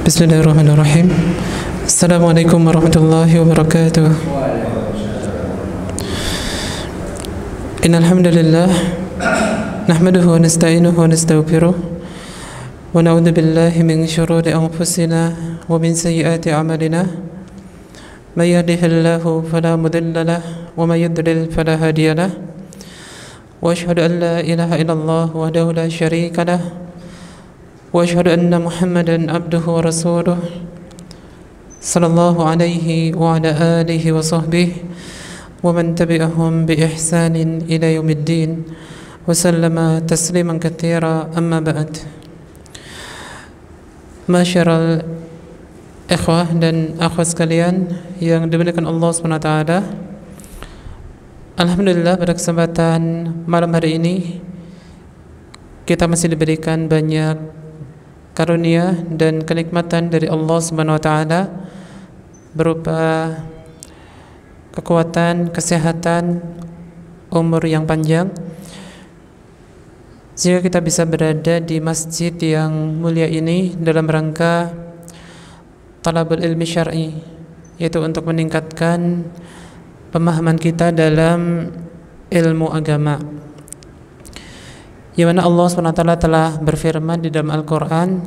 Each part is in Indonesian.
Bismillahirrahmanirrahim. Assalamualaikum warahmatullahi wabarakatuh. Innal hamdalillah nahmaduhu wa nasta'inuhu wa nastaghfiruh wa na'udzu billahi min shururi anfusina wa min sayyiati a'malina. May yahdihillahu fala mudilla lahu wa may yudlil fala hadiya lahu. Wa asyhadu an la ilaha illallah wahdahu la syarika lahu wa asyhadu anna Muhammadan abduhu wa rasuluh sallallahu alaihi wa ala alihi wa sahbihi wa man tabi'ahum bi ihsanin ila yaumiddin wa sallama tasliman katsira, amma ba'd. Masyarul ikhwah dan akhwat sekalian yang dimuliakan Allah Subhanahu wa taala, alhamdulillah pada kesempatan malam hari ini kita masih diberikan banyak karunia dan kenikmatan dari Allah Subhanahu wa taala berupa kekuatan, kesehatan, umur yang panjang, sehingga kita bisa berada di masjid yang mulia ini dalam rangka talabul ilmi syar'i, yaitu untuk meningkatkan pemahaman kita dalam ilmu agama. Yang mana Allah SWT telah berfirman di dalam Al-Quran,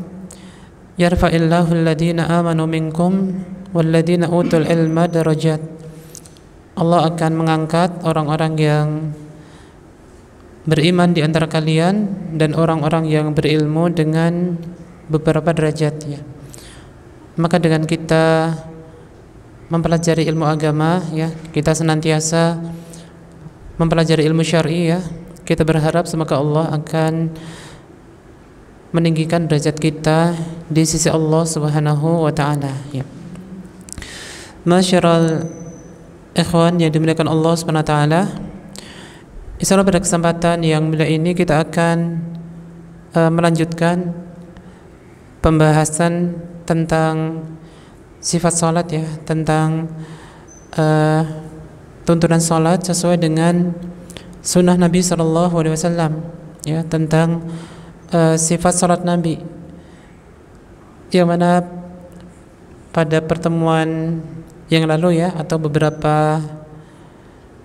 yarfa'illahu alladhina amanu minkum walladhina utul ilma darajat. Allah akan mengangkat orang-orang yang beriman di antara kalian dan orang-orang yang berilmu dengan beberapa derajatnya. Maka dengan kita mempelajari ilmu agama, ya, kita senantiasa mempelajari ilmu syar'i, ya, kita berharap semoga Allah akan meninggikan derajat kita di sisi Allah Subhanahu wa taala, ya. Masyarul ikhwan yang dimuliakan Allah Subhanahu wa taala, insyaallah pada kesempatan yang mulia ini kita akan melanjutkan pembahasan tentang sifat salat, ya, tentang tuntunan salat sesuai dengan sunnah Nabi SAW, ya, tentang sifat salat Nabi, yang mana pada pertemuan yang lalu, ya, atau beberapa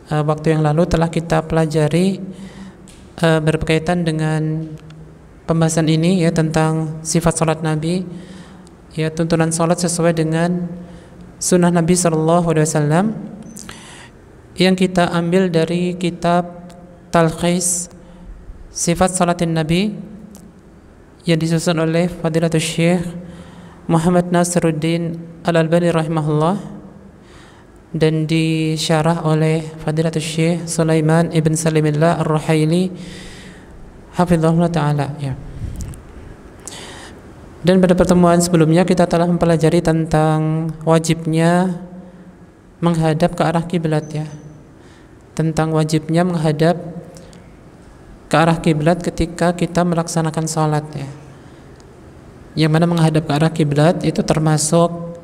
waktu yang lalu telah kita pelajari berkaitan dengan pembahasan ini, ya, tentang sifat salat Nabi, ya, tuntunan salat sesuai dengan sunnah Nabi SAW, yang kita ambil dari kitab Talkhis Sifat Salatin Nabi yang disusun oleh Fadilatul Syekh Muhammad Nasiruddin Al-Albani rahimahullah dan disyarah oleh Fadilatul Syekh Sulaiman Ibn Salimillah Ar-Ruhaili hafizahullah ta'ala, ya. Dan pada pertemuan sebelumnya kita telah mempelajari tentang wajibnya menghadap ke arah kiblat, ya, tentang wajibnya menghadap ke arah kiblat ketika kita melaksanakan salat, ya, yang mana menghadap ke arah kiblat itu termasuk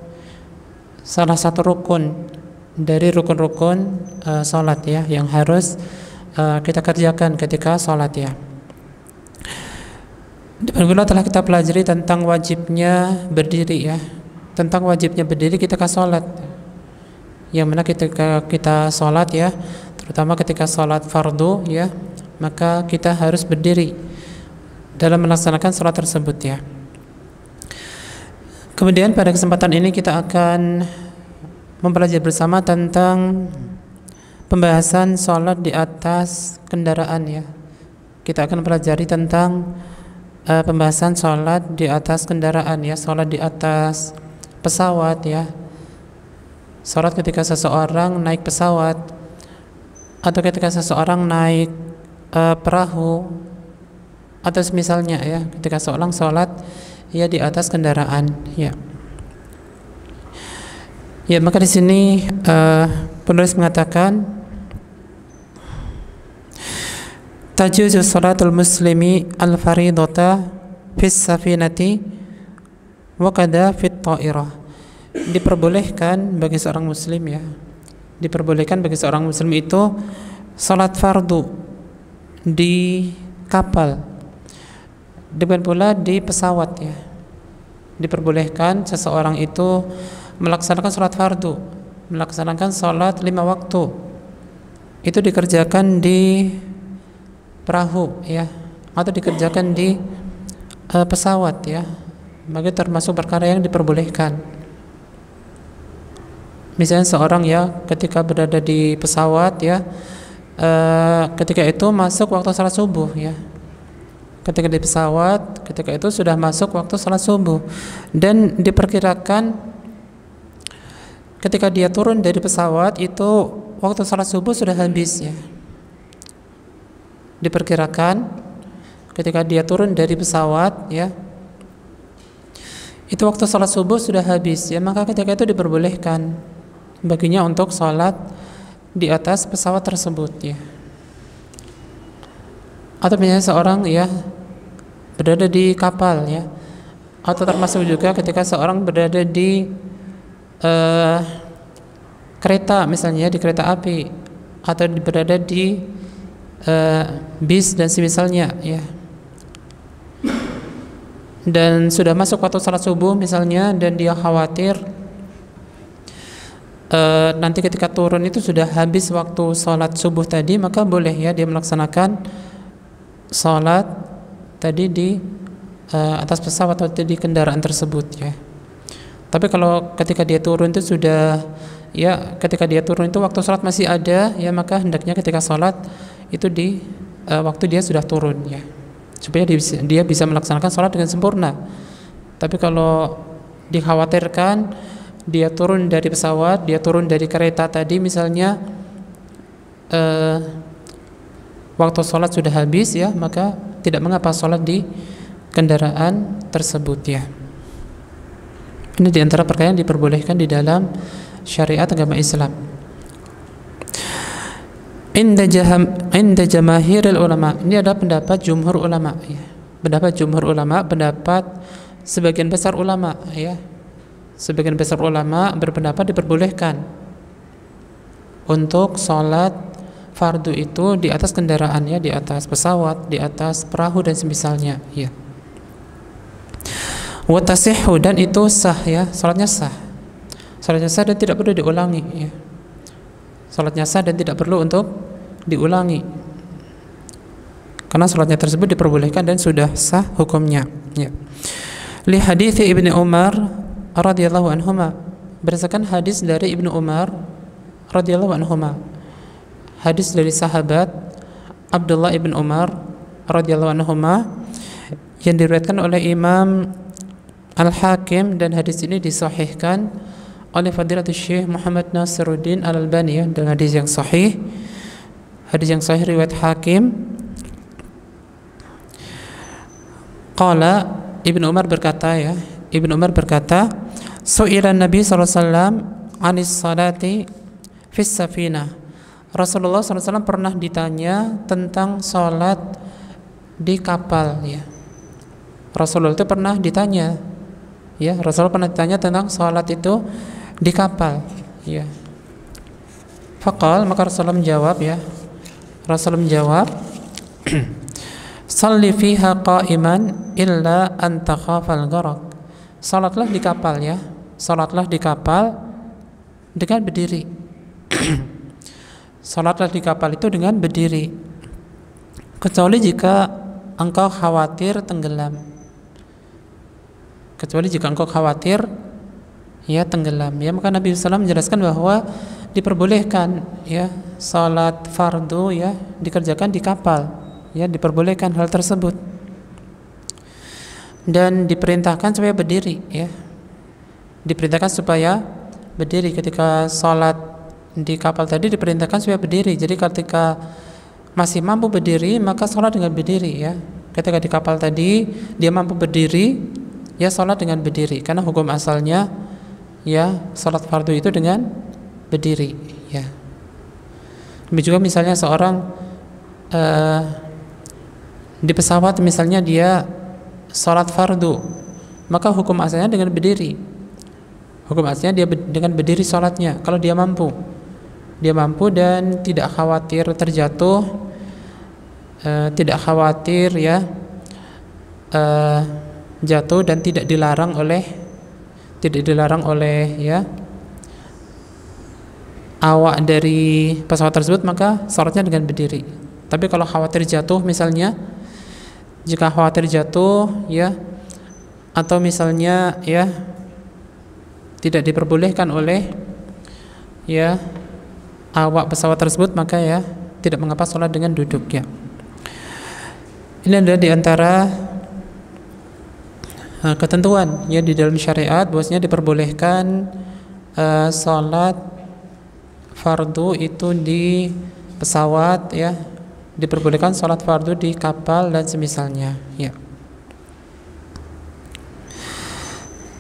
salah satu rukun dari rukun-rukun salat, ya, yang harus kita kerjakan ketika salat, ya. Sebelumnya telah kita pelajari tentang wajibnya berdiri, ya, tentang wajibnya berdiri ketika salat, yang mana ketika kita salat, ya, terutama ketika salat fardu, ya, maka kita harus berdiri dalam melaksanakan salat tersebut, ya. Kemudian pada kesempatan ini kita akan mempelajari bersama tentang pembahasan salat di atas kendaraan, ya. Kita akan pelajari tentang pembahasan salat di atas kendaraan, ya, salat di atas pesawat, ya, salat ketika seseorang naik pesawat atau ketika seseorang naik perahu atau misalnya, ya, ketika seorang salat, ya, di atas kendaraan, ya. Ya, maka di sini penulis mengatakan tajuzu salatul muslimi al-faridata fis safinati wa kada fit ta'irah. Diperbolehkan bagi seorang muslim, ya, diperbolehkan bagi seorang muslim itu salat fardu di kapal Demikian pula di pesawat ya, diperbolehkan seseorang itu melaksanakan sholat fardu, melaksanakan sholat 5 waktu, itu dikerjakan di perahu ya, atau dikerjakan di pesawat ya, bagi termasuk perkara yang diperbolehkan. Misalnya seorang ya ketika berada di pesawat ya, ketika itu masuk waktu salat subuh ya, ketika di pesawat ketika itu sudah masuk waktu salat subuh, dan diperkirakan ketika dia turun dari pesawat itu waktu salat subuh sudah habis ya. Diperkirakan ketika dia turun dari pesawat ya, itu waktu salat subuh sudah habis ya, maka ketika itu diperbolehkan baginya untuk salat di atas pesawat tersebut ya. Atau misalnya seorang ya berada di kapal ya, atau termasuk juga ketika seorang berada di kereta, misalnya di kereta api, atau berada di bis dan semisalnya ya, dan sudah masuk waktu salat subuh misalnya, dan dia khawatir nanti ketika turun itu sudah habis waktu salat subuh tadi, maka boleh ya dia melaksanakan salat tadi di atas pesawat atau di kendaraan tersebut ya. Tapi kalau ketika dia turun itu sudah ya, ketika dia turun itu waktu salat masih ada ya, maka hendaknya ketika salat itu di waktu dia sudah turun ya, supaya dia bisa melaksanakan salat dengan sempurna. Tapi kalau dikhawatirkan dia turun dari pesawat, dia turun dari kereta tadi misalnya, waktu sholat sudah habis ya, maka tidak mengapa sholat di kendaraan tersebut ya. Ini diantara perkara yang diperbolehkan di dalam syariat agama Islam. Inda jamahiril ulama, ini adalah pendapat jumhur ulama ya. Pendapat jumhur ulama, pendapat sebagian besar ulama ya. Sebagian besar ulama berpendapat diperbolehkan untuk sholat fardu itu di atas kendaraan ya, di atas pesawat, di atas perahu dan semisalnya ya. Wa tasihhu, dan itu sah ya, salatnya sah. Salatnya sah dan tidak perlu diulangi ya. Salatnya sah dan tidak perlu untuk diulangi, karena salatnya tersebut diperbolehkan dan sudah sah hukumnya ya. Li hadithi Ibnu Umar radhiyallahu anhuma, berdasarkan hadis dari Ibnu Umar radhiyallahu anhuma, hadis dari sahabat Abdullah ibn Umar radhiyallahu anhuma yang diriwayatkan oleh Imam Al-Hakim, dan hadis ini disahihkan oleh Fadilatul Syekh Muhammad Nasiruddin Al-Albani ya, dan hadis yang sahih riwayat Hakim. Qala, Ibnu Umar berkata ya, Ibnu Umar berkata, su'ila Nabi sallallahu alaihi wasallam anis salati fis safinah. Rasulullah SAW pernah ditanya tentang salat di kapal ya. Rasulullah itu pernah ditanya ya, Rasulullah pernah ditanya tentang salat itu di kapal ya. Faqal, maka Rasulullah menjawab ya, Rasulullah menjawab salli fiha qa'iman illa an takhafal gharaq. Salatlah di kapal ya, salatlah di kapal dengan berdiri. Salatlah di kapal itu dengan berdiri, kecuali jika engkau khawatir tenggelam. Kecuali jika engkau khawatir ya tenggelam ya, maka Nabi SAW menjelaskan bahwa diperbolehkan ya salat fardu ya dikerjakan di kapal ya, diperbolehkan hal tersebut, dan diperintahkan supaya berdiri ya, diperintahkan supaya berdiri ketika salat di kapal tadi, diperintahkan supaya berdiri. Jadi ketika masih mampu berdiri maka salat dengan berdiri ya. Ketika di kapal tadi dia mampu berdiri ya, salat dengan berdiri, karena hukum asalnya ya salat fardu itu dengan berdiri ya. Demikian juga misalnya seorang di pesawat misalnya dia salat fardu, maka hukum asalnya dengan berdiri. Hukum asalnya dia dengan berdiri salatnya kalau dia mampu. Dia mampu dan tidak khawatir terjatuh, tidak khawatir ya uh, jatuh dan tidak dilarang oleh ya awak dari pesawat tersebut, maka sholatnya dengan berdiri. Tapi kalau khawatir jatuh misalnya, jika khawatir jatuh ya, atau misalnya ya tidak diperbolehkan oleh ya awak pesawat tersebut, maka ya tidak mengapa sholat dengan duduk ya. Ini adalah diantara ketentuan ya di dalam syariat bahwasanya diperbolehkan sholat fardu itu di pesawat ya, diperbolehkan sholat fardu di kapal dan semisalnya ya.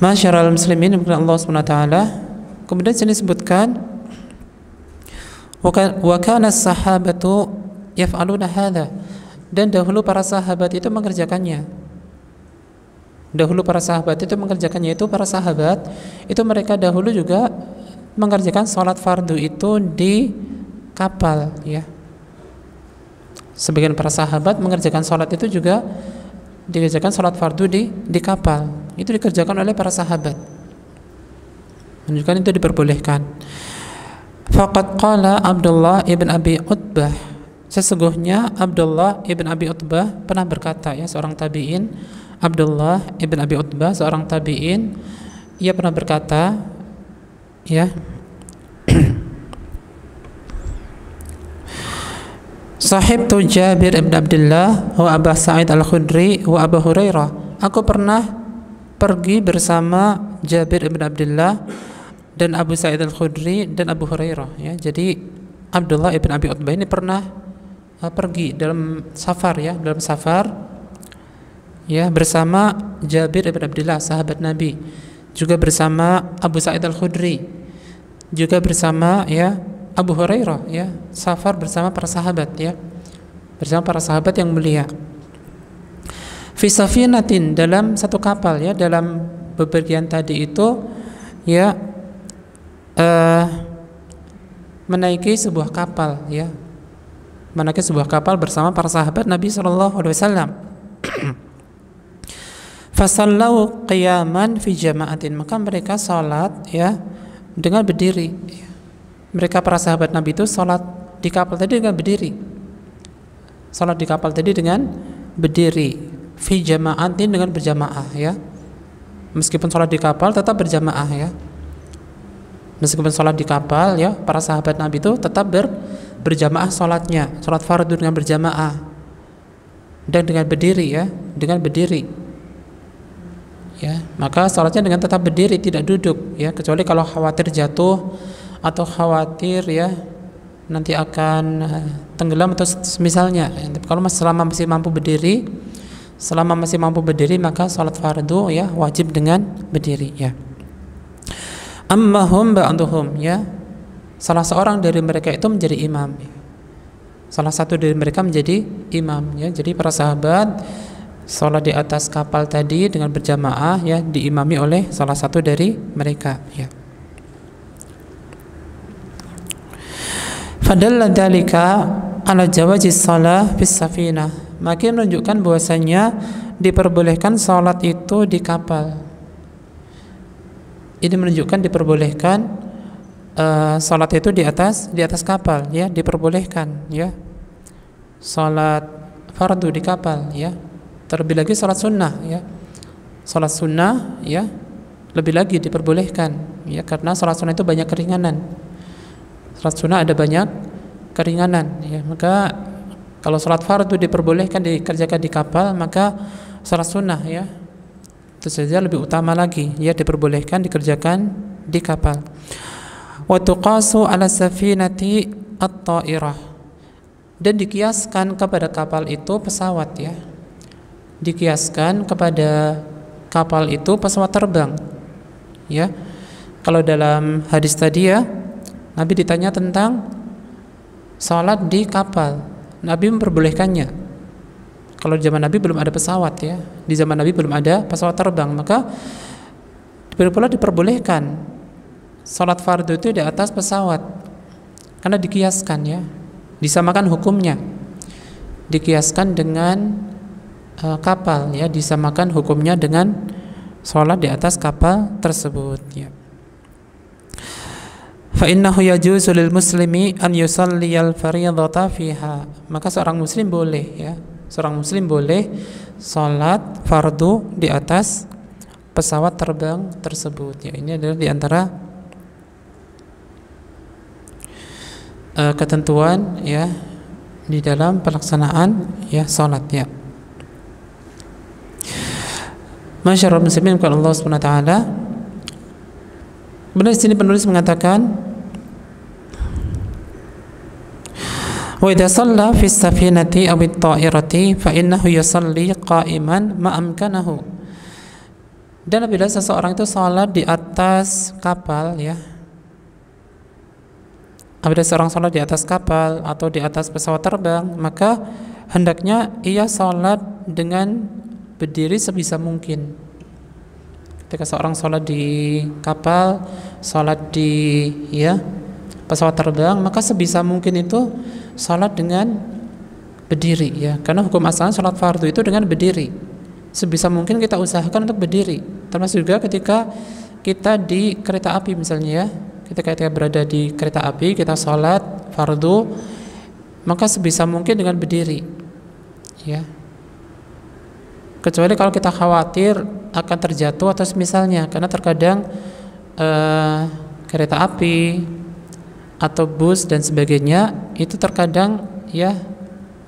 Masyarul muslimin kepada Allah Subhanahu wa taala. Kemudian sini disebutkan wa kana as-sahabatu yaf'aluna hadza, dan dahulu para sahabat itu mengerjakannya. Dahulu para sahabat itu mengerjakannya, itu para sahabat itu mereka dahulu juga mengerjakan sholat fardu itu di kapal ya. Sebagian para sahabat mengerjakan sholat itu juga dikerjakan sholat fardu di kapal. Itu dikerjakan oleh para sahabat, menunjukkan itu diperbolehkan. Faqad qala Abdullah ibn Abi Utbah, sesungguhnya Abdullah ibn Abi Utbah pernah berkata ya, seorang tabi'in. Abdullah ibn Abi Utbah seorang tabi'in, ia pernah berkata ya Sahibtu Jabir ibn Abdullah wa Abu Sa'id al-Khudri wa Abu Hurairah. Aku pernah pergi bersama Jabir ibn Abdullah dan Abu Sa'id al-Khudri dan Abu Hurairah ya. Jadi Abdullah ibn Abi Utbah ini pernah pergi dalam safar ya, dalam safar ya bersama Jabir ibn Abdullah sahabat Nabi, juga bersama Abu Sa'id al-Khudri, juga bersama ya Abu Hurairah ya, safar bersama para sahabat ya, bersama para sahabat yang mulia. Fi safinatin, dalam satu kapal ya, dalam bepergian tadi itu ya menaiki sebuah kapal ya, menaiki sebuah kapal bersama para sahabat Nabi sallallahu alaihi wasallam. Fasallau qiyaman fi jama'atin, maka mereka salat ya dengan berdiri. Mereka para sahabat Nabi itu salat di kapal tadi dengan berdiri. Salat di kapal tadi dengan berdiri. Fi jama'atin, dengan berjamaah ya. Meskipun salat di kapal tetap berjamaah ya. Meskipun salat di kapal ya, para sahabat Nabi itu tetap berjamaah salatnya, salat fardu dengan berjamaah dan dengan berdiri ya, dengan berdiri. Ya, maka salatnya dengan tetap berdiri, tidak duduk ya, kecuali kalau khawatir jatuh atau khawatir ya nanti akan tenggelam atau misalnya. Kalau selama masih mampu berdiri, maka salat fardu ya wajib dengan berdiri ya. Ammahum ba'duhum ya, salah seorang dari mereka itu menjadi imam ya. Salah satu dari mereka menjadi imam ya. Jadi para sahabat salat di atas kapal tadi dengan berjamaah ya, diimami oleh salah satu dari mereka ya. Fadalla dzalika ala jawazis shalah fis safinah, maka menunjukkan bahwasanya diperbolehkan salat itu di kapal. Ini menunjukkan diperbolehkan salat itu di atas kapal ya, diperbolehkan ya. Salat fardu di kapal ya. Terlebih lagi salat sunnah ya. Salat sunnah ya lebih lagi diperbolehkan ya, karena salat sunnah itu banyak keringanan. Salat sunnah ada banyak keringanan ya, maka kalau salat fardu diperbolehkan dikerjakan di kapal, maka salat sunnah ya itu saja lebih utama lagi ya, diperbolehkan dikerjakan di kapal. Wa tuqasu ala safinati at-ta'irah, dan dikiaskan kepada kapal itu pesawat ya, dikiaskan kepada kapal itu pesawat terbang ya. Kalau dalam hadis tadi ya, Nabi ditanya tentang salat di kapal, Nabi memperbolehkannya. Kalau di zaman Nabi belum ada pesawat ya, di zaman Nabi belum ada pesawat terbang, maka pula diperbolehkan salat fardu itu di atas pesawat, karena dikiaskan ya, disamakan hukumnya, dikiaskan dengan kapal ya, disamakan hukumnya dengan sholat di atas kapal tersebut ya. Fa innahu yajuzu lil muslimi an yusalliyal fardhata fiha. Maka seorang muslim boleh ya, seorang muslim boleh sholat fardu di atas pesawat terbang tersebut ya. Ini adalah di antara ketentuan ya di dalam pelaksanaan ya sholat ya. Masyaallah muslimin kepada Allah Subhanahu wa taala. Benar di sini penulis mengatakan wa idza shalla fi safinati aw at-ta'irati fa innahu yusalli qa'iman ma amkanahu. Dan apabila seseorang itu salat di atas kapal ya, apabila seorang salat di atas kapal atau di atas pesawat terbang, maka hendaknya ia salat dengan berdiri sebisa mungkin. Ketika seorang salat di kapal, salat di ya pesawat terbang, maka sebisa mungkin itu salat dengan berdiri ya, karena hukum asalnya salat fardu itu dengan berdiri. Sebisa mungkin kita usahakan untuk berdiri. Termasuk juga ketika kita di kereta api misalnya ya, ketika kita berada di kereta api, kita salat fardu, maka sebisa mungkin dengan berdiri ya. Kecuali kalau kita khawatir akan terjatuh atau semisalnya, karena terkadang kereta api atau bus dan sebagainya itu terkadang ya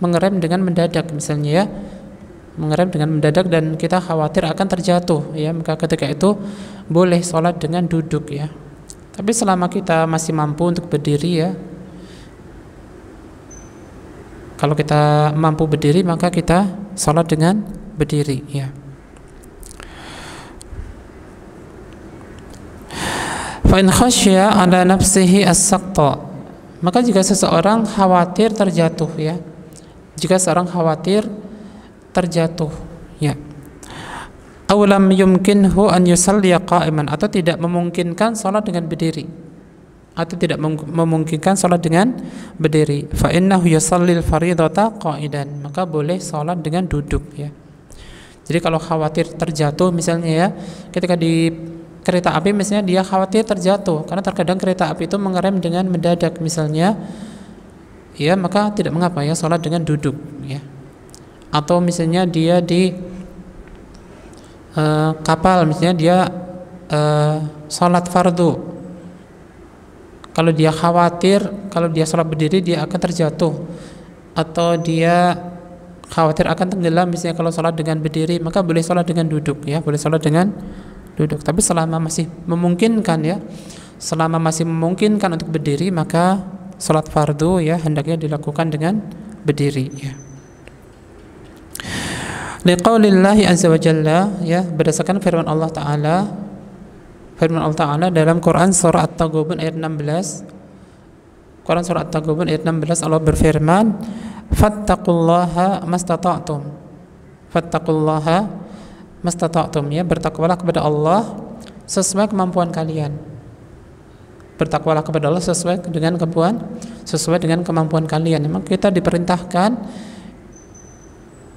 mengerem dengan mendadak misalnya ya, mengerem dengan mendadak dan kita khawatir akan terjatuh ya, maka ketika itu boleh sholat dengan duduk ya. Tapi selama kita masih mampu untuk berdiri ya, kalau kita mampu berdiri maka kita sholat dengan berdiri ya. Fa in khasya ala nafsihi as-saqta, maka jika seseorang khawatir terjatuh ya, jika seorang khawatir terjatuh ya, aw lam yumkinhu an yusalli qa'iman, atau tidak memungkinkan salat dengan berdiri, atau tidak memungkinkan salat dengan berdiri, fa innahu yusallil fardhata qa'idan, maka boleh salat dengan duduk ya. Jadi kalau khawatir terjatuh misalnya ya, ketika di kereta api misalnya dia khawatir terjatuh, karena terkadang kereta api itu mengerem dengan mendadak misalnya ya, maka tidak mengapa ya salat dengan duduk ya. Atau misalnya dia di kapal misalnya dia salat fardu, kalau dia khawatir kalau dia salat berdiri dia akan terjatuh, atau dia khawatir akan tenggelam misalnya kalau salat dengan berdiri, maka boleh salat dengan duduk ya, boleh salat dengan duduk. Tapi selama masih memungkinkan ya, selama masih memungkinkan untuk berdiri, maka salat fardu ya hendaknya dilakukan dengan berdiri ya. Liqaulillahi azza wa jalla ya, berdasarkan firman Allah taala, firman Allah taala dalam Quran surah At-Taghabun ayat 16. Quran surah At-Taghabun ayat 16, Allah berfirman, fattaqullaha mastata'tum. Fattaqullaha mastata'tum ya, bertakwalah kepada Allah sesuai kemampuan kalian. Bertakwalah kepada Allah sesuai dengan kemampuan kalian. Memang kita diperintahkan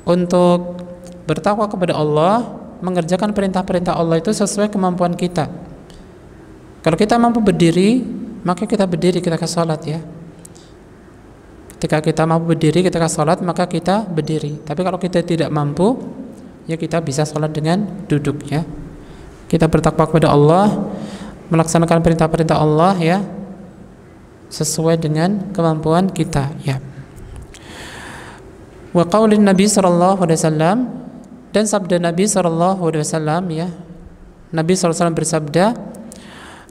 untuk bertakwa kepada Allah, mengerjakan perintah-perintah Allah itu sesuai kemampuan kita. Kalau kita mampu berdiri, maka kita berdiri ketika salat ya. Ketika kita mampu berdiri ketika salat, maka kita berdiri. Tapi kalau kita tidak mampu, ya kita bisa salat dengan duduk ya. Kita bertakwa kepada Allah, melaksanakan perintah-perintah Allah ya, sesuai dengan kemampuan kita ya. Wa qaulin Nabi sallallahu alaihi wasallam, dan sabda Nabi sallallahu alaihi wasallam ya. Nabi sallallahu alaihi wasallam bersabda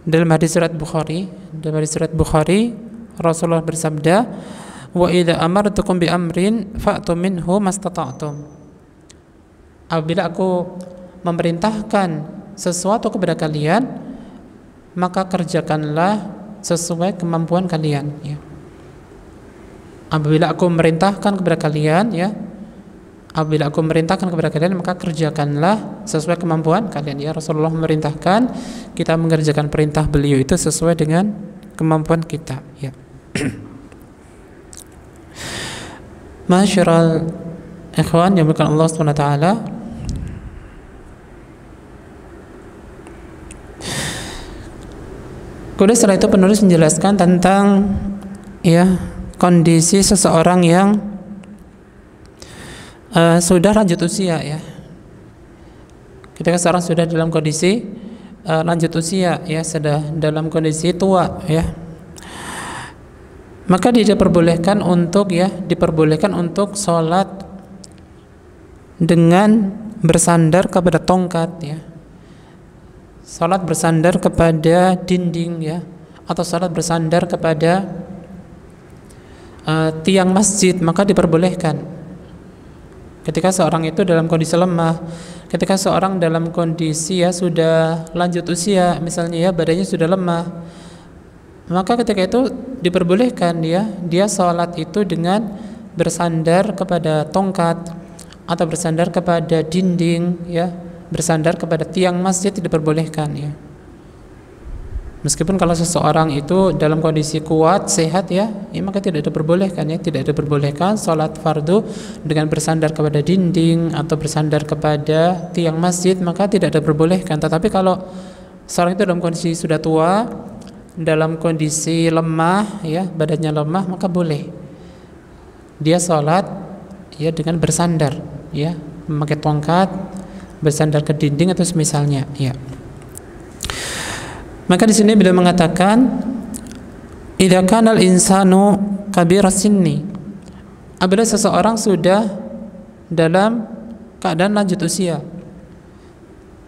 dalam hadis riwayat Bukhari, Rasulullah bersabda, wa idza amartukum bi amrin fa'tu minhu mastata'tum. Apabila aku memerintahkan sesuatu kepada kalian, maka kerjakanlah sesuai kemampuan kalian ya. Apabila aku memerintahkan kepada kalian ya, apabila aku memerintahkan kepada kalian, maka kerjakanlah sesuai kemampuan kalian ya. Rasulullah memerintahkan kita mengerjakan perintah beliau itu sesuai dengan kemampuan kita ya. Masyiral ikhwan yang bukan Allah Subhanahu wa taala, kemudian setelah itu penulis menjelaskan tentang ya kondisi seseorang yang sudah lanjut usia ya. Ketika seorang sudah dalam kondisi lanjut usia ya, sudah dalam kondisi tua ya, maka diperbolehkan untuk sholat dengan bersandar kepada tongkat ya. Sholat bersandar kepada dinding ya, atau sholat bersandar kepada tiang masjid, maka diperbolehkan. Ketika seorang itu dalam kondisi lemah, ketika seorang dalam kondisi ya sudah lanjut usia, misalnya ya badannya sudah lemah, maka ketika itu diperbolehkan ya dia sholat itu dengan bersandar kepada tongkat atau bersandar kepada dinding ya, bersandar kepada tiang masjid, diperbolehkan ya. Meskipun kalau seseorang itu dalam kondisi kuat, sehat ya, maka tidak diperbolehkan ya, tidak diperbolehkan sholat fardu dengan bersandar kepada dinding atau bersandar kepada tiang masjid, maka tidak diperbolehkan. Tetapi kalau seorang itu dalam kondisi sudah tua, dalam kondisi lemah ya, badannya lemah, maka boleh dia sholat ya dengan bersandar ya, memakai tongkat, bersandar ke dinding atau semisalnya ya. Maka di sini beliau mengatakan, idza kana al-insanu kabira sinni, apabila seseorang sudah dalam keadaan lanjut usia,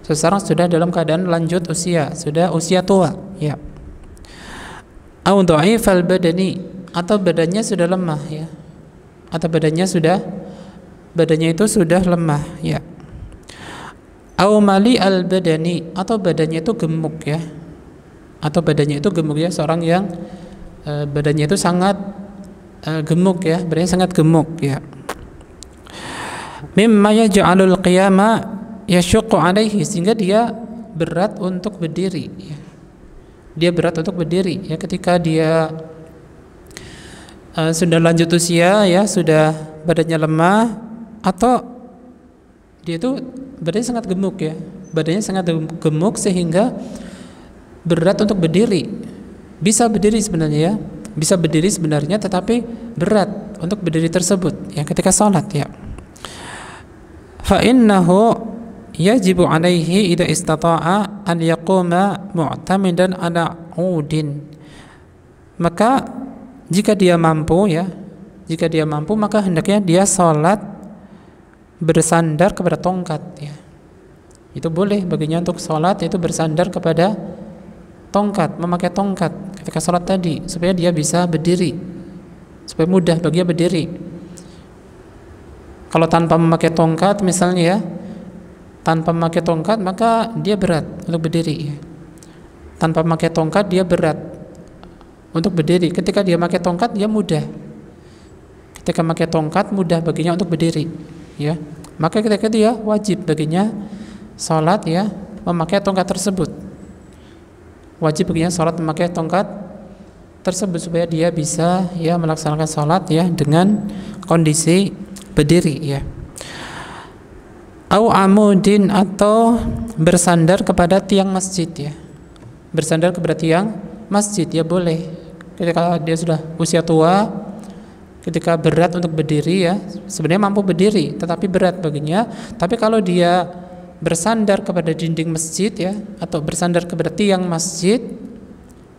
seseorang sudah dalam keadaan lanjut usia, sudah usia tua ya, au dha'ifal badani, atau badannya sudah lemah ya, atau badannya itu sudah lemah ya, au mali al badani, atau badannya itu gemuk ya, atau badannya itu gemuk ya, seorang yang badannya itu sangat gemuk ya, badannya sangat gemuk ya, mimma yaj'alul qiyama yashuqqu alaihi, sehingga dia berat untuk berdiri ya. Dia berat untuk berdiri ya, ketika dia sudah lanjut usia ya, sudah badannya lemah, atau dia itu badannya sangat gemuk ya, badannya sangat gemuk sehingga berat untuk berdiri. Bisa berdiri sebenarnya ya, bisa berdiri sebenarnya, tetapi berat untuk berdiri tersebut ya ketika sholat ya. Fa innahu yajibu alaihi idza istata'a an yaquma mu'tamidan ala 'udin. Maka jika dia mampu ya, jika dia mampu, maka hendaknya dia sholat bersandar kepada tongkat ya. Itu boleh baginya untuk sholat itu bersandar kepada tongkat, memakai tongkat ketika sholat tadi, supaya dia bisa berdiri, supaya mudah bagi dia berdiri. Kalau tanpa memakai tongkat misalnya ya, tanpa memakai tongkat maka dia berat untuk berdiri ya. Tanpa memakai tongkat dia berat untuk berdiri. Ketika dia memakai tongkat dia mudah. Ketika memakai tongkat mudah baginya untuk berdiri ya. Maka ketika dia wajib baginya sholat ya memakai tongkat tersebut. Wajib baginya sholat memakai tongkat tersebut supaya dia bisa ya melaksanakan sholat ya dengan kondisi berdiri ya. Au amudin, atau bersandar kepada tiang masjid ya, bersandar kepada tiang masjid ya boleh. Ketika dia sudah usia tua, ketika berat untuk berdiri ya, sebenarnya mampu berdiri tetapi berat baginya, tapi kalau dia bersandar kepada dinding masjid ya, atau bersandar kepada tiang masjid,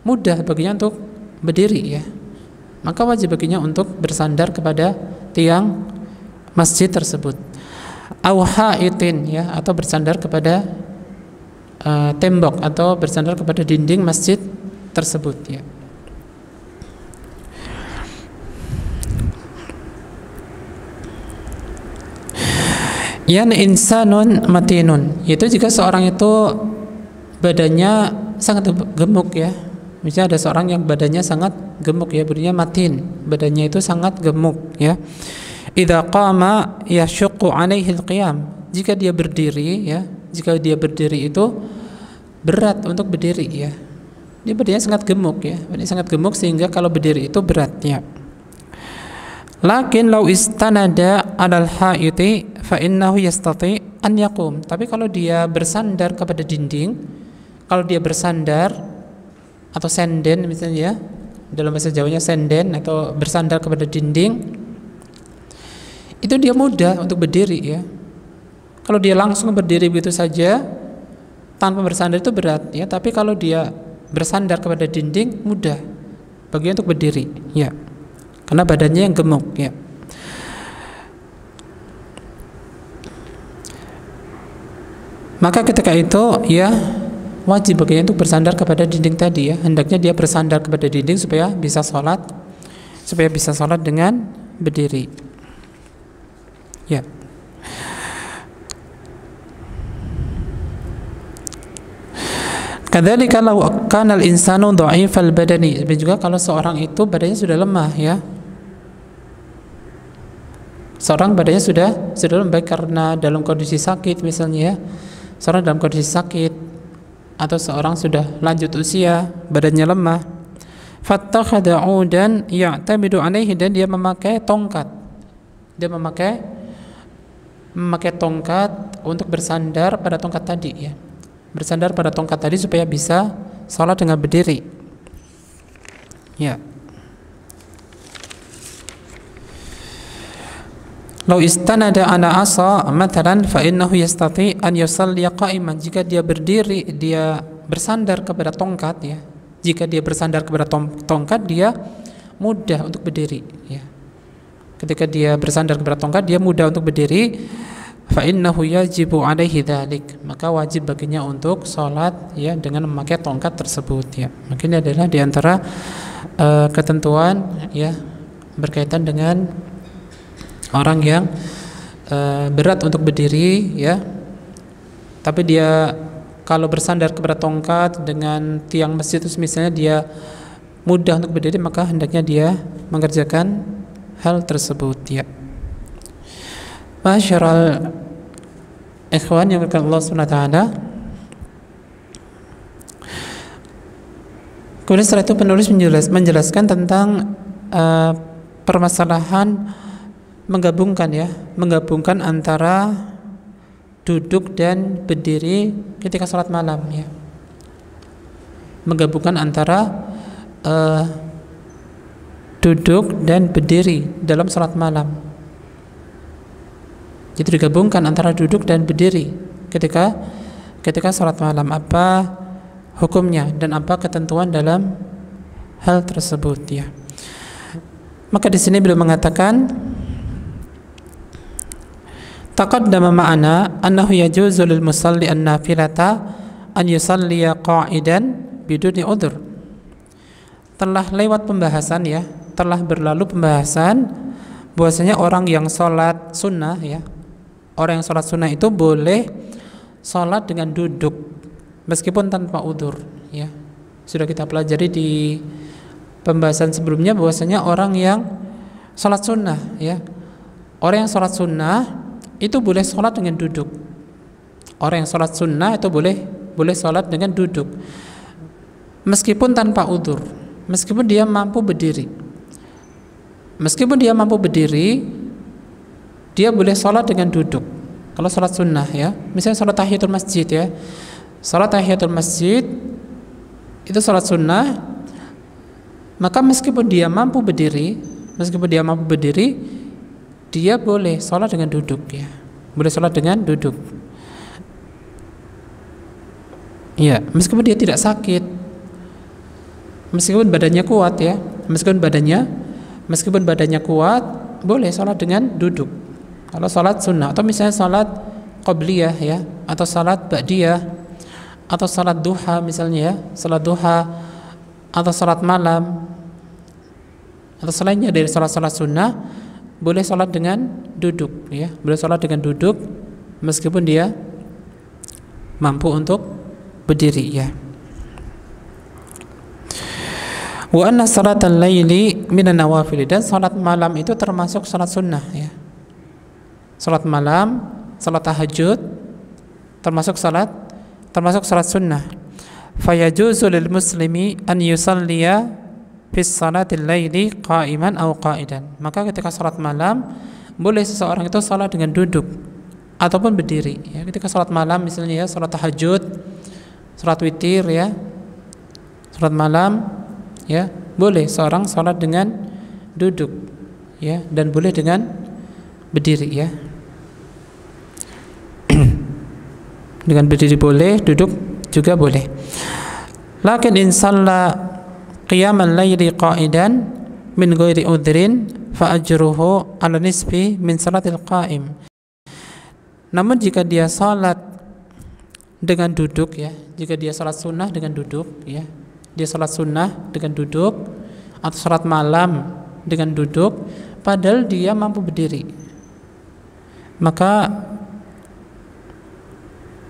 mudah baginya untuk berdiri ya, maka wajib baginya untuk bersandar kepada tiang masjid tersebut. Au haitin ya, atau bersandar kepada tembok atau bersandar kepada dinding masjid tersebut ya. Yan insanun matinun, yaitu jika seorang itu badannya sangat gemuk ya. Misalnya ada seorang yang badannya sangat gemuk ya, badannya matin, badannya itu sangat gemuk ya. Idza qama yashuqqu alaihi alqiyam, jika dia berdiri ya, jika dia berdiri itu berat untuk berdiri ya. Dia badannya sangat gemuk ya, badannya sangat gemuk sehingga kalau berdiri itu berat ya. Lakin law istanada 'alal haiti fa innahu yastati an yaqum. Tapi kalau dia bersandar kepada dinding, kalau dia bersandar atau senden misalnya ya, dalam bahasa Jawanya senden atau bersandar kepada dinding, itu dia mudah untuk berdiri ya. Kalau dia langsung berdiri begitu saja tanpa bersandar itu berat ya, tapi kalau dia bersandar kepada dinding mudah baginya untuk berdiri ya. Karena badannya yang gemuk ya. Maka ketika itu ya wajib baginya untuk bersandar kepada dinding tadi ya. Hendaknya dia bersandar kepada dinding supaya bisa sholat dengan berdiri ya. Kadzalika law kana al-insanu dha'ifal badani. Juga kalau seorang itu badannya sudah lemah ya. Seorang badannya sudah lemah karena dalam kondisi sakit misalnya ya. Seorang dalam kondisi sakit atau seorang sudah lanjut usia, badannya lemah. Fattakhadha 'udan ya'tamidu 'alaihi, dan dia memakai tongkat. Dia memakai tongkat untuk bersandar pada tongkat tadi ya. Bersandar pada tongkat tadi supaya bisa salat dengan berdiri. Ya. Lau istanada ana asa mathalan fa innahu yastati an yusalli qa'iman. Jika dia berdiri, dia bersandar kepada tongkat ya. Jika dia bersandar kepada tongkat, dia mudah untuk berdiri ya. Ketika dia bersandar kepada tongkat, dia mudah untuk berdiri. Fa innahu yajibu alaihi dzalik. Maka wajib baginya untuk salat ya dengan memakai tongkat tersebut ya. Mungkin adalah di antara ketentuan ya berkaitan dengan orang yang berat untuk berdiri ya, tapi dia kalau bersandar kepada tongkat dengan tiang masjid itu misalnya dia mudah untuk berdiri, maka hendaknya dia mengerjakan hal tersebut ya. Masyarul ikhwan yang berkata Allah SWT. Kemudian setelah itu penulis menjelaskan tentang permasalahan menggabungkan antara duduk dan berdiri ketika salat malam ya. Menggabungkan antara duduk dan berdiri dalam salat malam. Jadi digabungkan antara duduk dan berdiri ketika salat malam. Apa hukumnya dan apa ketentuan dalam hal tersebut ya. Maka di sini beliau mengatakan taqaddama ma'ana annahu yajuzu lil musalli an-nafilata an yusalliya qa'idan biduni udhr. Telah lewat pembahasan ya, telah berlalu pembahasan bahwasanya orang yang salat sunnah ya, orang yang salat sunnah itu boleh salat dengan duduk meskipun tanpa udhur ya. Sudah kita pelajari di pembahasan sebelumnya bahwasanya orang yang salat sunnah ya, orang yang salat sunnah itu boleh sholat dengan duduk. Orang yang sholat sunnah itu boleh sholat dengan duduk meskipun tanpa udhur, meskipun dia mampu berdiri. Meskipun dia mampu berdiri, dia boleh sholat dengan duduk. Kalau sholat sunnah ya, misalnya sholat tahiyatul masjid ya, sholat tahiyatul masjid itu sholat sunnah, maka meskipun dia mampu berdiri, dia boleh sholat dengan duduk ya, boleh sholat dengan duduk ya, meskipun dia tidak sakit, meskipun badannya kuat ya, meskipun badannya kuat, boleh sholat dengan duduk kalau sholat sunnah. Atau misalnya sholat qobliyah ya, atau sholat ba'diyah, atau sholat duha misalnya ya, sholat duha atau sholat malam atau selainnya dari sholat-sholat sunnah, boleh sholat dengan duduk ya, boleh sholat dengan duduk meskipun dia mampu untuk berdiri ya. Wa anna salatal laili minan nawafil, dan salat malam itu termasuk salat sunnah ya. Salat malam, salat tahajud termasuk salat sunnah. Fayajuzu lil muslimi an yusalliya fi salatil laili qa'iman aw qa'idan. Maka ketika salat malam boleh seseorang itu salat dengan duduk ataupun berdiri ya. Ketika salat malam misalnya ya, salat tahajud, salat witir ya, salat malam ya, boleh seorang salat dengan duduk ya, dan boleh dengan berdiri ya. Dengan berdiri boleh, duduk juga boleh. Lakin in shalla qiyamal laili qa'idan min ghairi udhrin fa ajruhu ala nisfi min salatil qa'im. Namun jika dia salat dengan duduk ya, jika dia salat sunnah dengan duduk ya, dia salat sunnah dengan duduk atau salat malam dengan duduk padahal dia mampu berdiri, maka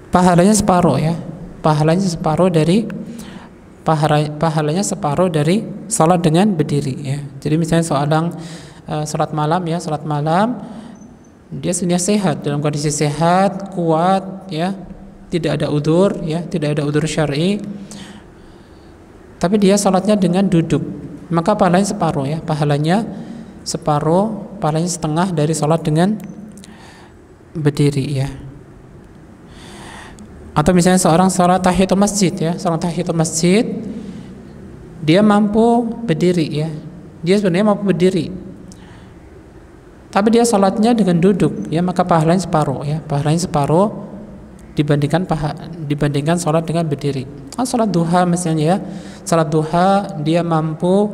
pahalanya separuh ya, pahalanya separuh dari salat dengan berdiri ya. Jadi misalnya seorang salat malam ya, salat malam dia sehat, dalam kondisi sehat, kuat ya, tidak ada udzur ya, tidak ada udzur syar'i, tapi dia salatnya dengan duduk, maka pahalanya separuh ya, pahalanya separuh, pahalanya setengah dari salat dengan berdiri ya. Atau misalnya seorang salat tahiyatul masjid ya, seorang tahiyatul masjid dia mampu berdiri ya, dia sebenarnya mampu berdiri, tapi dia salatnya dengan duduk ya, maka pahalanya separuh ya, pahalanya separuh dibandingkan salat dengan berdiri. Salat duha misalnya ya, salat duha dia mampu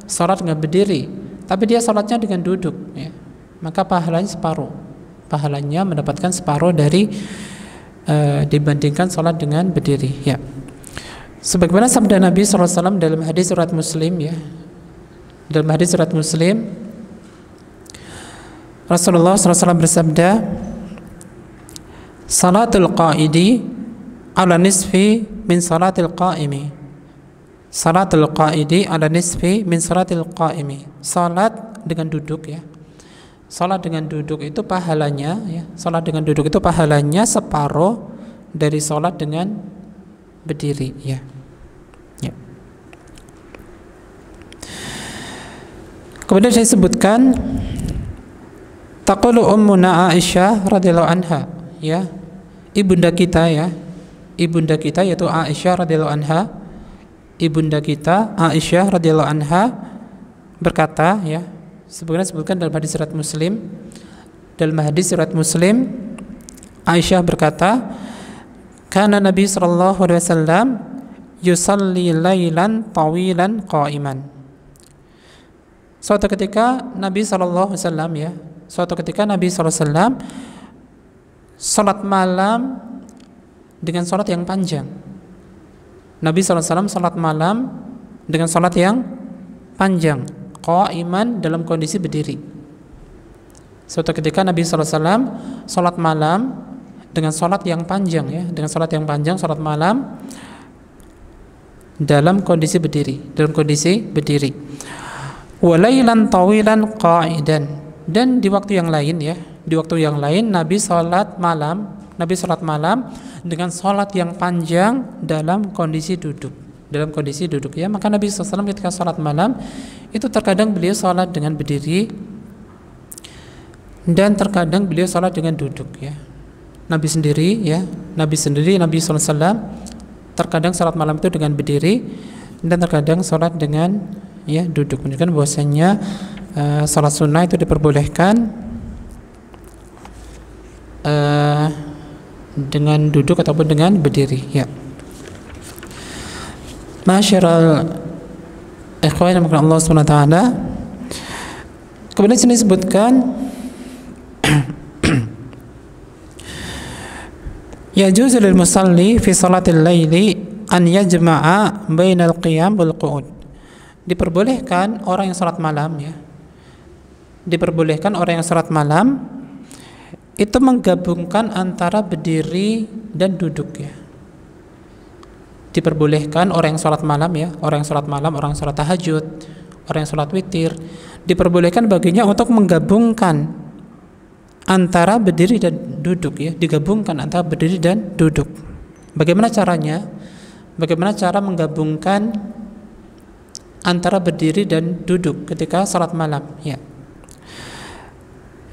salat dengan berdiri, tapi dia salatnya dengan duduk ya, maka pahalanya separuh, pahalanya mendapatkan separuh dari dibandingkan salat dengan berdiri ya. Sebagaimana sabda Nabi SAW dalam hadis riwayat Muslim ya, dalam hadis riwayat Muslim Rasulullah SAW bersabda, salatul qa'idi ala nisfi min salatil qa'imi, salatul qa'idi ala nisfi min salatil qa'imi. Salat dengan duduk ya, salat dengan duduk itu pahalanya ya, salat dengan duduk itu pahalanya separuh dari salat dengan berdiri ya. Ya. Kemudian saya sebutkan taqulu ummuna Aisyah radhiyallahu anha ya, ibunda kita ya, ibunda kita yaitu Aisyah radhiyallahu anha, ibunda kita Aisyah radhiyallahu anha berkata ya, sebagaimana disebutkan dalam hadis riwayat Muslim, dalam hadis riwayat Muslim Aisyah berkata, kana Nabi sallallahu alaihi wasallam yusalli lailan tawilan qa'iman. Suatu ketika Nabi sallallahu alaihi wasallam ya, suatu ketika Nabi sallallahu alaihi wasallam salat malam dengan salat yang panjang. Nabi sallallahu alaihi wasallam salat malam dengan salat yang panjang, qa'iman dalam kondisi berdiri. Suatu ketika Nabi SAW salat malam dengan salat yang panjang ya, dengan salat yang panjang, salat malam dalam kondisi berdiri, dalam kondisi berdiri. Walailan tawilan qa'idan, dan di waktu yang lain ya, di waktu yang lain Nabi salat malam dengan salat yang panjang dalam kondisi duduk, dalam kondisi duduk ya. Maka Nabi SAW ketika salat malam itu terkadang beliau salat dengan berdiri dan terkadang beliau salat dengan duduk ya. Nabi sendiri Nabi SAW terkadang salat malam itu dengan berdiri dan terkadang salat dengan ya duduk. Menunjukkan bahwasanya salat sunnah itu diperbolehkan dengan duduk ataupun dengan berdiri ya. Masyiral ikhwan yang Allah Subhanahu wa taala. Kemudian sini disebutkan yajuzu lil musalli fi salatil laili an yajma'a bainal qiyam wal qu'ud. Diperbolehkan orang yang salat malam ya, diperbolehkan orang yang salat malam itu menggabungkan antara berdiri dan duduk ya. Diperbolehkan orang yang salat malam ya, orang yang salat malam, orang yang salat tahajud, orang yang salat witir, diperbolehkan baginya untuk menggabungkan antara berdiri dan duduk ya, digabungkan antara berdiri dan duduk. Bagaimana caranya? Bagaimana cara menggabungkan antara berdiri dan duduk ketika salat malam, ya.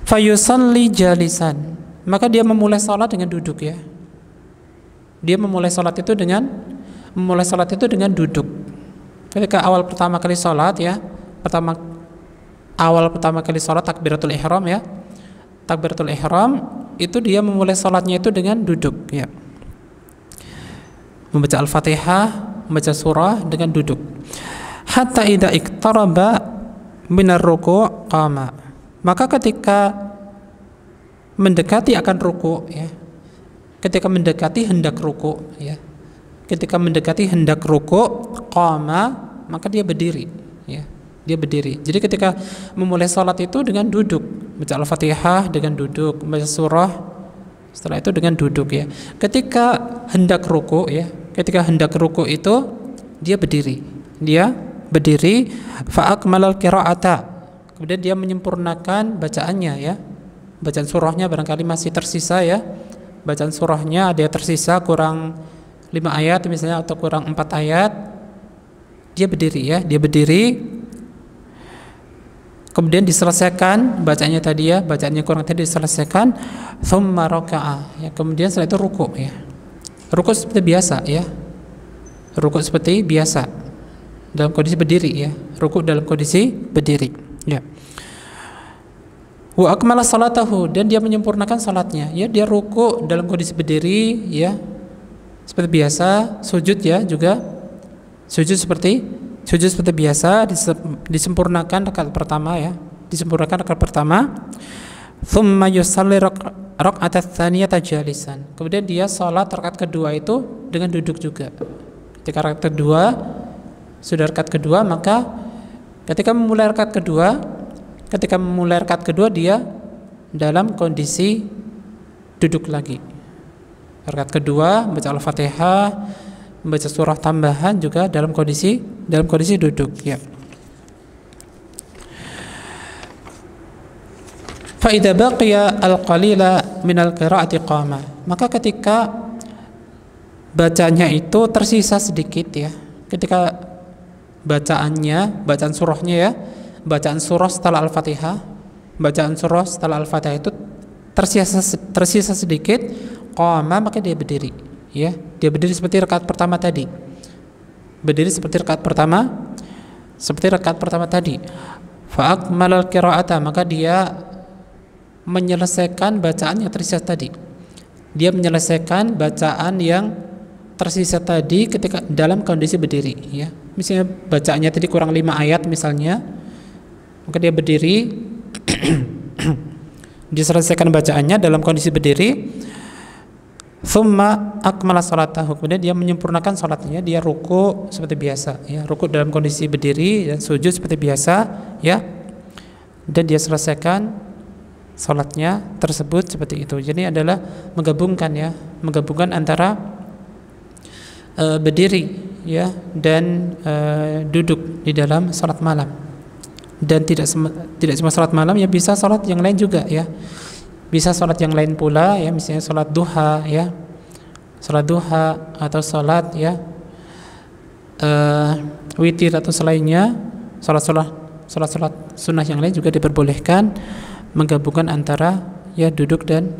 Fayusalli jalisan, maka dia memulai salat dengan duduk, ya. Dia memulai salat itu dengan duduk. Ketika awal pertama kali salat, ya, awal pertama kali salat takbiratul ihram, ya. Takbiratul ihram itu dia memulai salatnya itu dengan duduk, ya. Membaca Al-Fatihah, membaca surah dengan duduk. Hatta idza iqtaraba minar ruku' qama. Maka ketika mendekati akan ruku', ya. Ketika mendekati hendak ruku', ya. Ketika mendekati hendak ruku', qama, maka dia berdiri, ya. Dia berdiri. Jadi ketika memulai salat itu dengan duduk, baca Al-Fatihah dengan duduk, membaca surah setelah itu dengan duduk, ya. Ketika hendak ruku', ya. Ketika hendak ruku' itu dia berdiri. Dia berdiri, fa akmalal qira'ata. Kemudian dia menyempurnakan bacaannya, ya. Bacaan surahnya barangkali masih tersisa, ya. Bacaan surahnya ada yang tersisa kurang 5 ayat misalnya atau kurang 4 ayat. Dia berdiri, ya. Dia berdiri. Kemudian diselesaikan bacaannya tadi, ya. Bacaannya kurang tadi diselesaikan, thumma raka'a, ya. Kemudian setelah itu ruku', ya. Ruku' seperti biasa, ya. Ruku' seperti biasa dalam kondisi berdiri, ya. Ruku' dalam kondisi berdiri, ya. Wa akmala salatahu, dan dia menyempurnakan salatnya, ya. Dia ruku' dalam kondisi berdiri, ya, seperti biasa. Sujud, ya, juga sujud seperti biasa, disempurnakan rakaat pertama, ya. Disempurnakan rakaat pertama. Thumma yusalli raka'at tsaniyata jalisan. Kemudian dia salat rakaat kedua itu dengan duduk juga. Ketika rakaat kedua, maka ketika memulai rakaat kedua dia dalam kondisi duduk lagi. Rakaat kedua membaca Al-Fatihah, membaca surah tambahan juga dalam kondisi duduk, ya. Fa idza baqiya al-qalila min al-qira'ati qama. Maka ketika bacanya itu tersisa sedikit, ya. Ketika bacaan surahnya, ya, bacaan surah setelah Al-Fatihah, itu tersisa sedikit, qama, maka dia berdiri, ya. Dia berdiri seperti rakaat pertama tadi. Fa akmalal qira'ata, maka dia menyelesaikan bacaan yang tersisa tadi. Dia menyelesaikan bacaan yang tersisa tadi ketika dalam kondisi berdiri, ya. Misalnya bacaannya tadi kurang 5 ayat misalnya, maka dia berdiri diselesaikan bacaannya dalam kondisi berdiri. Thumma akmala salatahu, kemudian dia menyempurnakan salatnya, dia ruku seperti biasa, ya. Ruku dalam kondisi berdiri dan sujud seperti biasa, ya. Dan dia selesaikan salatnya tersebut seperti itu. Jadi adalah menggabungkan antara berdiri, ya, dan duduk di dalam salat malam. Dan tidak cuma salat malam, ya, bisa salat yang lain juga, ya. Bisa salat yang lain pula, ya, misalnya salat duha, ya. Salat duha atau salat, ya, witir atau selainnya, salat sunnah yang lain juga diperbolehkan menggabungkan antara, ya, duduk dan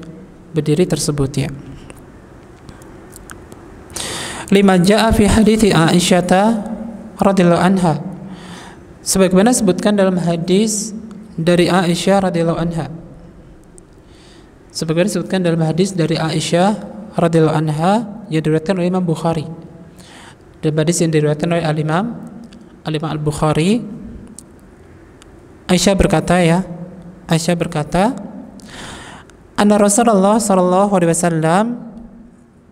berdiri tersebut, ya. Lima jaa fi hadithi Aisyah radhiyallahu anha, sebagaimana disebutkan dalam hadis dari Aisyah radhiyallahu anha. Sebagaimana disebutkan dalam hadis dari Aisyah radhiyallahu anha yang diriwayatkan oleh Imam Bukhari. Dan hadis yang diriwayatkan oleh Al-Imam Al-Bukhari, Aisyah berkata, anna Rasulullah sallallahu alaihi wasallam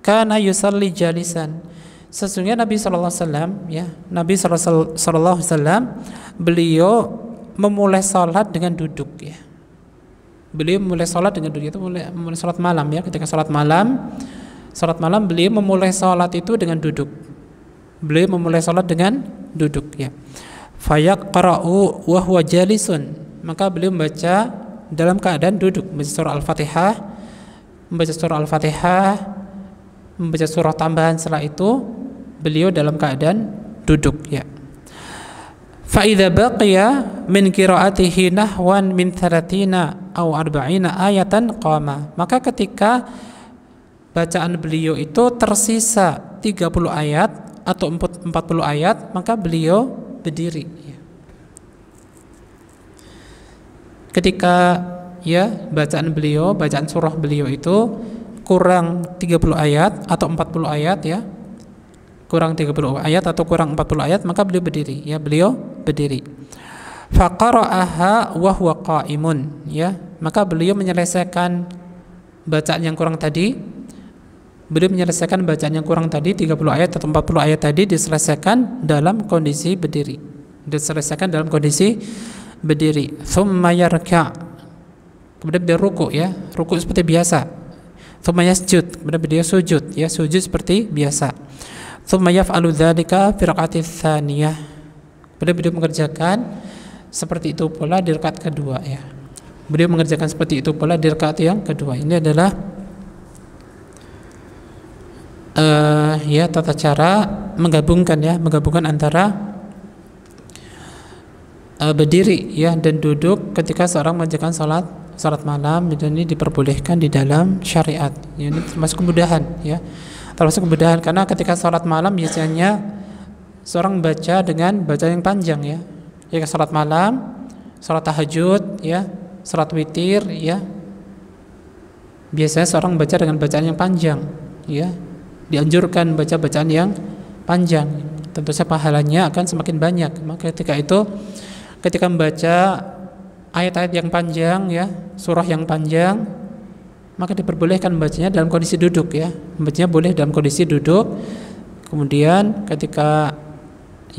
kana yusalli jalisan. Sesungguhnya Nabi sallallahu alaihi wasallam, ya, Nabi sallallahu alaihi wasallam beliau memulai salat dengan duduk, ya. Beliau memulai salat dengan duduk, itu memulai salat malam, ya. Ketika salat malam beliau memulai salat itu dengan duduk. Beliau memulai salat dengan duduk, ya. Fayaqra'u wa huwa jalisun, maka beliau membaca dalam keadaan duduk, membaca surah Al-Fatihah, membaca surah tambahan setelah itu beliau dalam keadaan duduk, ya. fa idza baqiya min qiraatihi nahwan min 30 aw 40 ayatan qama. Maka ketika bacaan beliau itu tersisa 30 ayat atau 40 ayat, maka beliau berdiri. Ketika bacaan surah beliau itu kurang 30 ayat atau 40 ayat ya, kurang 30 ayat atau kurang 40 ayat, maka beliau berdiri ya, beliau berdiri. Faqara'aha wa huwa qa'imun ya, maka beliau menyelesaikan bacaan yang kurang tadi. Beliau menyelesaikan bacaan yang kurang tadi 30 ayat atau 40 ayat tadi diselesaikan dalam kondisi berdiri. Diselesaikan dalam kondisi berdiri. Tsumma yarka'. Kemudian beliau ruku ya, ruku seperti biasa. Tsumma yasjud, kemudian beliau sujud ya, sujud seperti biasa. Tsumma yaf'alu dzalika fi rakaat tsaniyah. Kemudian beliau mengerjakan seperti itu pula di rakaat kedua ya. Beliau mengerjakan seperti itu pula di rakaat yang kedua. Ini adalah tata cara menggabungkan antara berdiri ya dan duduk ketika seorang mengerjakan salat malam, dan ini diperbolehkan di dalam syariat. Ya, ini termasuk kemudahan ya. Termasuk kemudahan karena ketika salat malam biasanya seorang baca dengan bacaan yang panjang ya. Ya, salat malam, salat tahajud ya, salat witir ya. Biasanya seorang baca dengan bacaan yang panjang ya. Dianjurkan baca bacaan yang panjang. Tentu saja pahalanya akan semakin banyak. Maka ketika membaca ayat-ayat yang panjang ya, surah yang panjang, maka diperbolehkan membacanya dalam kondisi duduk ya. Membacanya boleh dalam kondisi duduk. Kemudian ketika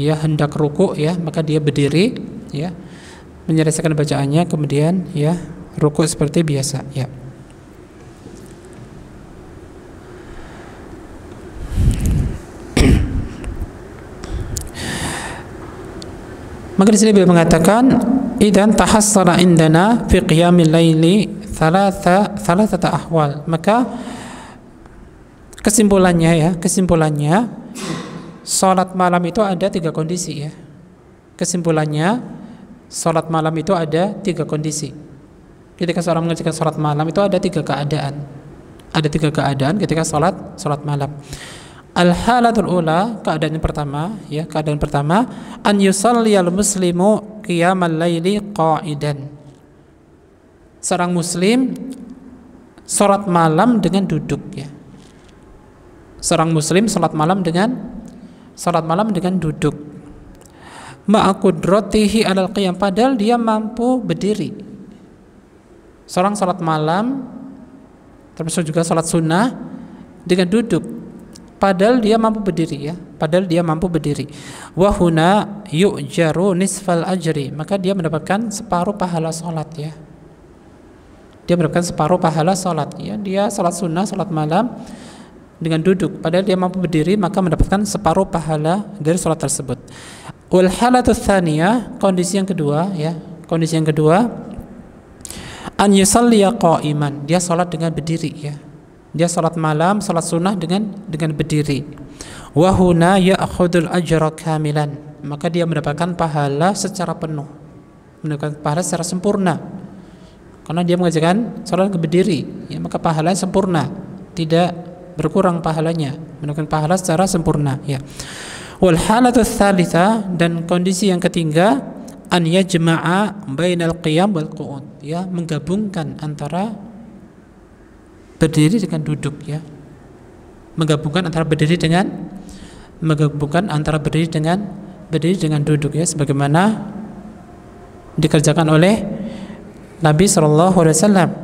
hendak ruku ya, maka dia berdiri ya, menyelesaikan bacaannya, kemudian ya ruku seperti biasa ya. Maka di sini beliau mengatakan, idan tahassara indana fi qiyamil laili thalathata ahwal. Maka kesimpulannya salat malam itu ada 3 kondisi ya. Kesimpulannya salat malam itu ada 3 kondisi. Ketika seorang mengerjakan salat malam itu ada 3 keadaan. Ada 3 keadaan ketika salat malam. Al-halatul ula, keadaan pertama, an yusalliyal muslimu qiyamal laili qa'idan. Seorang muslim salat malam dengan duduk ya. Seorang muslim salat malam dengan duduk. Ma'a qudratihi 'alal qiyam, padahal dia mampu berdiri. Seorang salat malam termasuk juga salat sunnah dengan duduk. Padahal dia mampu berdiri. Wa huna yu'jaru nisfal ajri, maka dia mendapatkan separuh pahala salat ya. Dia mendapatkan separuh pahala salat ya. Dia salat sunnah, salat malam dengan duduk, padahal dia mampu berdiri, maka mendapatkan separuh pahala dari salat tersebut. Wal halatu tsaniyah, kondisi yang kedua, an yusalliya qa'iman, dia salat dengan berdiri ya. Dia salat malam, salat sunnah dengan berdiri. Wa huna ya'khudul ajra kamilan, maka dia mendapatkan pahala secara penuh, mendapatkan pahala secara sempurna. Karena dia mengerjakan salat berdiri, ya, maka pahalanya sempurna, tidak berkurang pahalanya, mendapatkan pahala secara sempurna ya. Wal halatu tsalitsa, dan kondisi yang ketiga, an yajma'a bainal qiyam wal qu'ud, ya, menggabungkan antara berdiri dengan duduk ya. Menggabungkan antara berdiri dengan duduk ya, sebagaimana dikerjakan oleh Nabi sallallahu alaihi wasallam.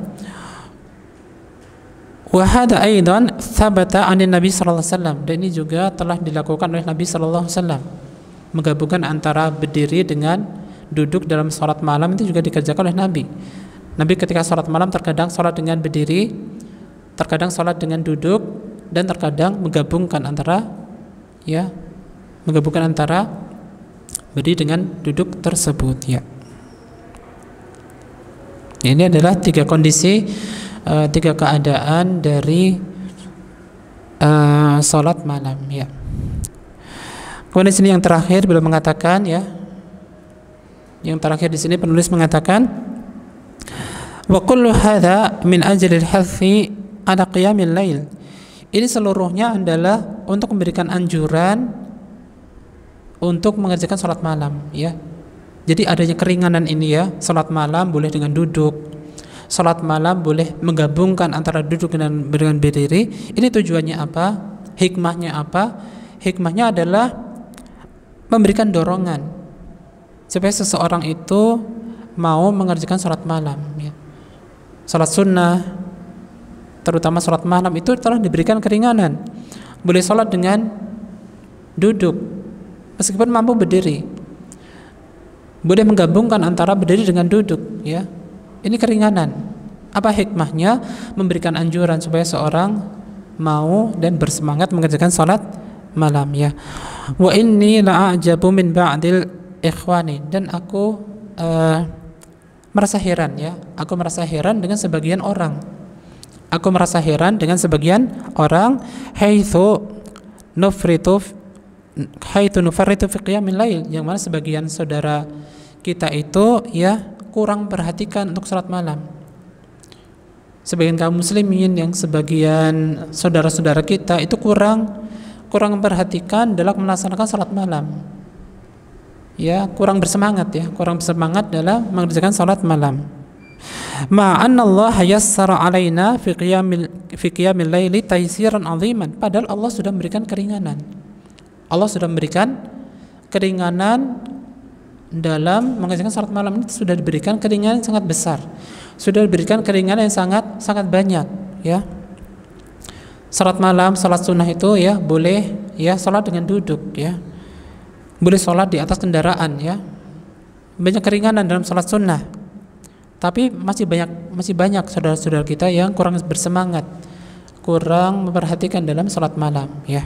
Wa hada aidan thabata 'an Nabi sallallahu alaihi wasallam, dan ini juga telah dilakukan oleh Nabi sallallahu alaihi wasallam. Menggabungkan antara berdiri dengan duduk dalam salat malam itu juga dikerjakan oleh Nabi. Nabi ketika salat malam terkadang salat dengan berdiri, terkadang salat dengan duduk, dan terkadang menggabungkan antara berdiri dengan duduk tersebut ya. Ini adalah 3 kondisi, 3 keadaan dari salat malam ya. Kemudian di sini yang terakhir beliau mengatakan ya, Yang terakhir di sini penulis mengatakan wa kullu hadza min ajli al-hathi ala qiyamil lail. Ini seluruhnya adalah untuk memberikan anjuran untuk mengerjakan salat malam, ya. Jadi adanya keringanan ini ya, salat malam boleh dengan duduk, salat malam boleh menggabungkan antara duduk dengan berdiri. Ini tujuannya apa? Hikmahnya apa? Hikmahnya adalah memberikan dorongan supaya seseorang itu mau mengerjakan salat malam, ya. Salat sunnah, terutama salat malam itu telah diberikan keringanan. Boleh salat dengan duduk meskipun mampu berdiri. Boleh menggabungkan antara berdiri dengan duduk, ya. Ini keringanan. Apa hikmahnya? Memberikan anjuran supaya seorang mau dan bersemangat mengerjakan salat malam, ya. Wa inni la'ajabu min ba'dil ikhwani, dan aku merasa heran, ya. Aku merasa heran dengan sebagian orang. Aku merasa heran dengan sebagian orang haitsu nufarritu fi qiyamil lail, yang mana sebagian saudara kita itu ya kurang perhatikan untuk salat malam. Sebagian kaum muslimin, yang sebagian saudara-saudara kita itu kurang memperhatikan dalam melaksanakan salat malam. Ya, kurang bersemangat dalam mengerjakan salat malam. Ma'anna Allah yassara alaina fi qiyamil laili taysiran 'aziman. Padahal Allah sudah memberikan keringanan. Allah sudah memberikan keringanan dalam mengerjakan salat malam. Ini sudah diberikan keringanan yang sangat besar. Sudah diberikan keringanan yang sangat banyak, ya. Salat malam, salat sunnah itu ya boleh ya salat dengan duduk, ya. Boleh salat di atas kendaraan, ya. Banyak keringanan dalam salat sunnah. Tapi masih banyak saudara-saudara kita yang kurang bersemangat, kurang memperhatikan dalam salat malam, ya.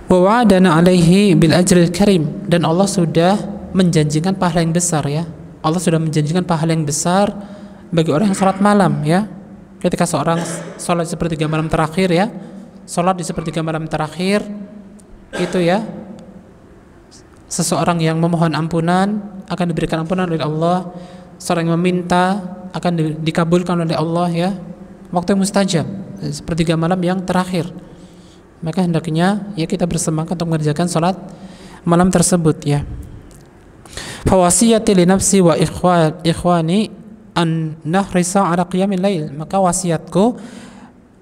Wa wa'adana alaihi bil ajril karim, dan Allah sudah menjanjikan pahala yang besar, ya. Allah sudah menjanjikan pahala yang besar bagi orang yang salat malam, ya. Ketika seorang salat di sepertiga malam terakhir, ya, salat di sepertiga malam terakhir itu, ya, seseorang yang memohon ampunan akan diberikan ampunan oleh Allah. Seorang yang meminta akan dikabulkan oleh Allah, ya. Waktu yang mustajab, sepertiga malam yang terakhir. Maka hendaknya ya kita bersemangat untuk mengerjakan salat malam tersebut, ya. Fawasiyati li nafsi wa ikhwani an nahrisa ala qiyamil lail. Maka wasiatku,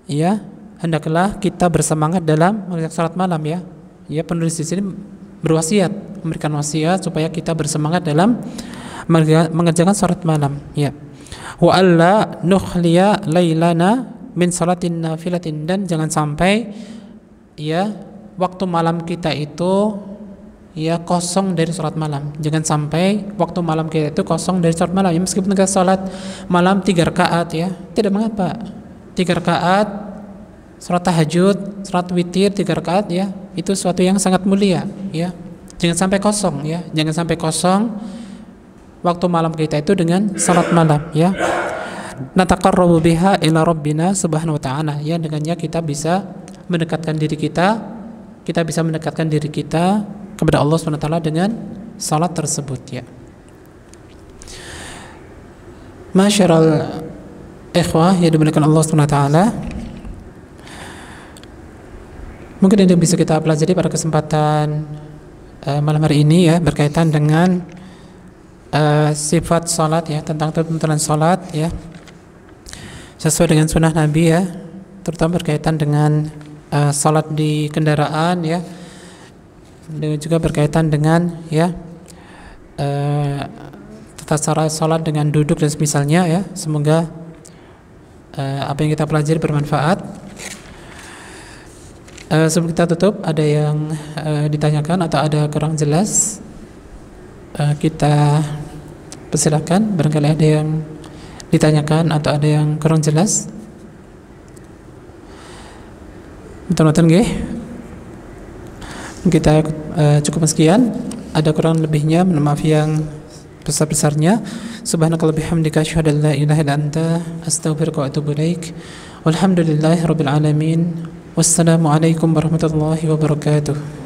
ya, hendaklah kita bersemangat dalam mengerjakan salat malam, ya. Ya, penulis di sini berwasiat, memberikan wasiat supaya kita bersemangat dalam mengerjakan salat malam, ya. Wa alla nukhliya lailana min salatin nafilatin, dan jangan sampai ya waktu malam kita itu ya kosong dari salat malam. Jangan sampai waktu malam kita itu kosong dari salat malam, ya. Meskipun kita salat malam 3 rakaat, ya, tidak mengapa. 3 rakaat salat tahajud, salat witir 3 rakaat, ya, itu suatu yang sangat mulia, ya. Jangan sampai kosong, ya. Jangan sampai kosong waktu malam kita itu dengan salat malam, ya. Nataqarrabu biha ila rabbina subhanahu wa ta'ala, ya. Dengannya kita bisa mendekatkan diri kita kepada Allah Subhanahu wa taala dengan salat tersebut, ya. Masyarul ikhwah yang dimuliakan Allah Subhanahu wa taala, mungkin ini bisa kita pelajari pada kesempatan malam hari ini, ya, berkaitan dengan sifat salat, ya, tentang tuntunan salat, ya, sesuai dengan sunnah Nabi, ya, terutama berkaitan dengan salat di kendaraan, ya, dan juga berkaitan dengan, ya, tata cara salat dengan duduk dan semisalnya, ya. Semoga apa yang kita pelajari bermanfaat. Sebelum kita tutup, ada yang ditanyakan atau ada kurang jelas, kita persilakan. Barangkali ada yang ditanyakan atau ada yang kurang jelas. Betul-betul nggih. Kita cukup sekian. Ada kurang lebihnya, mohon maaf yang besar-besarnya. Subhanakallahumma bihamdika asyhadu an la ilaha illa anta astaghfiruka wa atubu ilaik. Walhamdulillahirabbil alamin. Wassalamualaikum warahmatullahi wabarakatuh.